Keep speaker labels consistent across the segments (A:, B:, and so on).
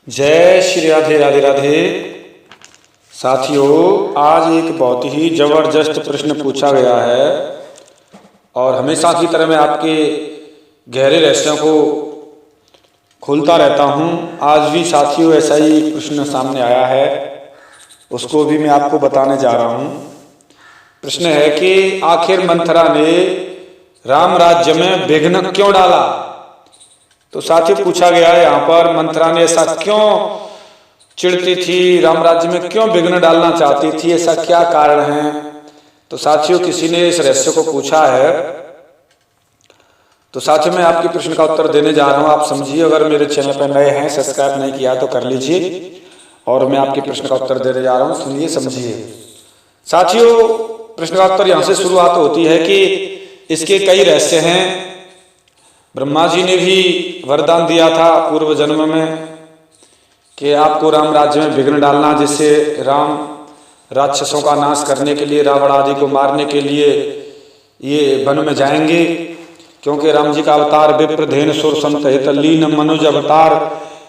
A: जय श्री राधे राधे राधे। साथियों, आज एक बहुत ही जबरदस्त प्रश्न पूछा गया है और हमेशा की तरह मैं आपके गहरे रहस्यों को खोलता रहता हूं। आज भी साथियों ऐसा ही प्रश्न सामने आया है, उसको भी मैं आपको बताने जा रहा हूं। प्रश्न है कि आखिर मंथरा ने राम राज्य में विघ्न क्यों डाला। तो साथियों पूछा गया है यहाँ पर, मंथरा ने ऐसा क्यों चिढ़ती थी, राम राज्य में क्यों विघ्न डालना चाहती थी, ऐसा क्या कारण है। तो साथियों किसी ने इस रहस्य को पूछा है। तो साथियों मैं आपके प्रश्न का उत्तर देने जा रहा हूं, आप समझिए। अगर मेरे चैनल पर नए हैं, सब्सक्राइब नहीं किया तो कर लीजिए और मैं आपके प्रश्न का उत्तर देने जा रहा हूं, सुनिए समझिए। साथियों प्रश्न का उत्तर यहां से शुरुआत होती है कि इसके कई रहस्य हैं। ब्रह्मा जी ने भी वरदान दिया था पूर्व जन्म में कि आपको राम राज्य में विघ्न डालना, जिससे राम राक्षसों का नाश करने के लिए, रावण आदि को मारने के लिए ये वन में जाएंगे। क्योंकि राम जी का अवतार विप्र धेनु सुर संत हित लीन मनुज अवतार,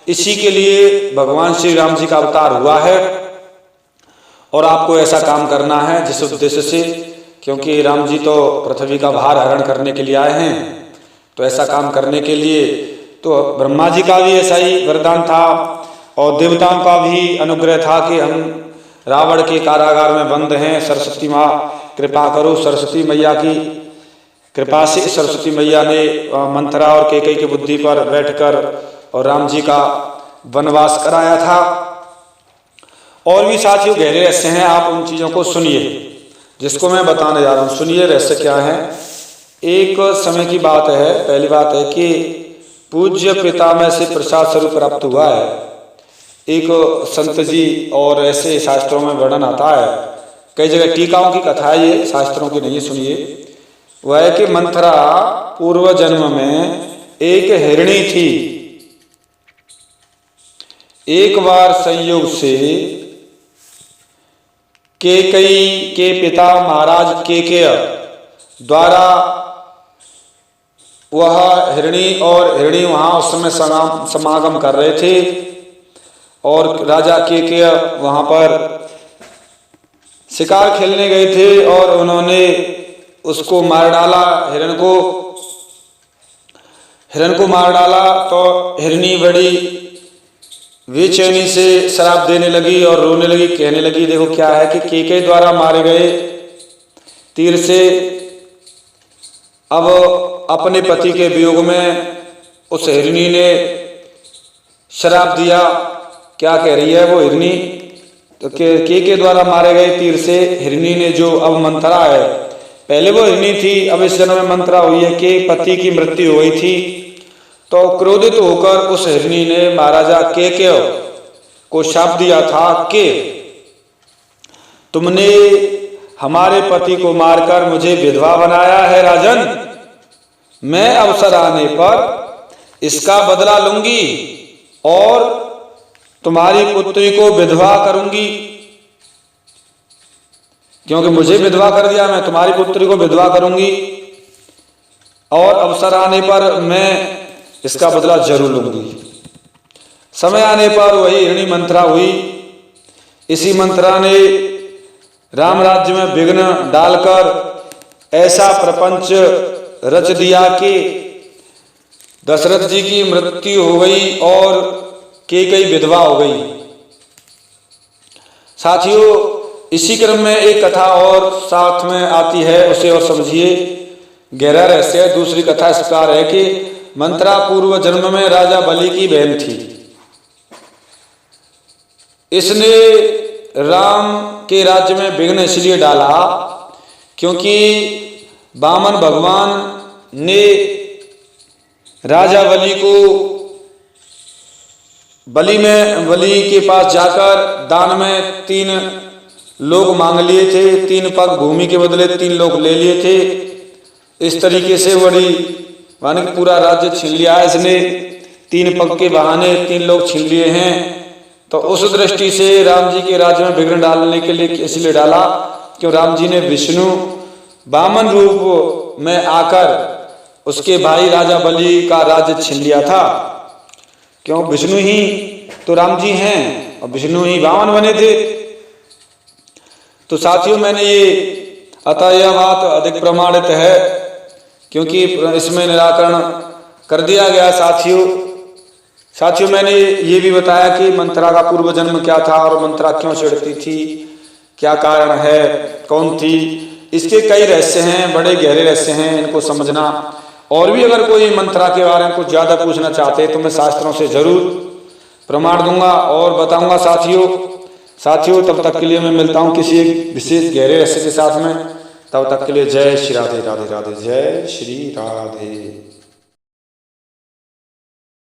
A: इसी के लिए भगवान श्री राम जी का अवतार हुआ है। और आपको ऐसा काम करना है जिस उद्देश्य से, क्योंकि राम जी तो पृथ्वी का भार हरण करने के लिए आए हैं, तो ऐसा काम करने के लिए तो ब्रह्मा जी का भी ऐसा ही वरदान था और देवताओं का भी अनुग्रह था कि हम रावण के कारागार में बंद हैं, सरस्वती माँ कृपा करो। सरस्वती मैया की कृपा से सरस्वती मैया ने मंथरा और कैकेयी की बुद्धि पर बैठकर और राम जी का वनवास कराया था। और भी साथियों गहरे रहस्य हैं, आप उन चीजों को सुनिए जिसको मैं बताने जा रहा हूँ। सुनिए रहस्य क्या है। एक समय की बात है, पहली बात है कि पूज्य पितामह से प्रसाद स्वरूप प्राप्त हुआ है एक संत जी, और ऐसे शास्त्रों में वर्णन आता है, कई जगह टीकाओं की कथा है, ये शास्त्रों की नहीं। सुनिए वह है कि मंथरा पूर्व जन्म में एक हिरणी थी। एक बार संयोग से कैकेयी के पिता महाराज केकय द्वारा वह हिरणी और हिरणी वहां उस समय समागम कर रहे थे और राजा केकय वहां पर शिकार खेलने गए थे और उन्होंने उसको मार डाला, हिरण को मार डाला। तो हिरणी बड़ी बेचैनी से शराब देने लगी और रोने लगी, कहने लगी देखो क्या है कि केकय द्वारा मारे गए तीर से अब अपने पति के वियोग में उस हिरणी ने शराब दिया। क्या कह रही है वो हिरणी, तो केकय द्वारा मारे गए तीर से हिरणी ने, जो अब मंथरा है, पहले वो हिरणी थी, अब इस जन्म में मंथरा हुई है कि पति की मृत्यु हो गई थी। तो क्रोधित होकर उस हिरणी ने महाराजा केकय को शाप दिया था कि तुमने हमारे पति को मारकर मुझे विधवा बनाया है राजन, मैं अवसर आने पर इसका बदला लूंगी और तुम्हारी पुत्री को विधवा करूंगी। क्योंकि मुझे विधवा कर दिया, मैं तुम्हारी पुत्री को विधवा करूंगी और अवसर आने पर मैं इसका बदला जरूर लूंगी। समय आने पर वही हिरणी मंथरा हुई। इसी मंथरा ने राम राज्य में विघ्न डालकर ऐसा प्रपंच रच दिया कि दशरथ जी की मृत्यु हो गई और कैकेयी विधवा हो गई। साथियों इसी क्रम में एक कथा और साथ में आती है, उसे और समझिए, गहरा रहस्य। दूसरी कथा इस प्रकार है कि मंथरा पूर्व जन्म में राजा बलि की बहन थी। इसने राम के राज्य में विघ्न इसलिए डाला क्योंकि वामन भगवान ने राजा बलि के पास जाकर दान में 3 लोग मांग लिए थे, 3 पग भूमि के बदले 3 लोग ले लिए थे। इस तरीके से बड़ी माने पूरा राज्य छीन लिया है इसने, 3 पग के बहाने 3 लोग छीन लिए हैं। तो उस दृष्टि से राम जी के राज्य में विघ्न डालने के लिए इसलिए डाला क्यों राम जी ने विष्णु वामन रूप में आकर उसके भाई राजा बलि का राज्य छीन लिया था। क्यों विष्णु ही तो राम जी हैं और विष्णु ही वामन बने थे। तो साथियों मैंने ये अतः यह बात अधिक प्रमाणित है, क्योंकि इसमें निराकरण कर दिया गया। साथियों मैंने ये भी बताया कि मंत्रा का पूर्व जन्म क्या था और मंत्रा क्यों छिड़ती थी, क्या कारण है, कौन थी। इसके कई रहस्य हैं, बड़े गहरे रहस्य हैं, इनको समझना। और भी अगर कोई मंत्रा के बारे में कुछ ज्यादा पूछना चाहते हैं तो मैं शास्त्रों से जरूर प्रमाण दूंगा और बताऊंगा साथियों। तब तक के लिए मैं मिलता हूं किसी एक विशेष गहरे रहस्य के साथ में। तब तक के लिए जय श्री राधे राधे राधे, जय श्री राधे।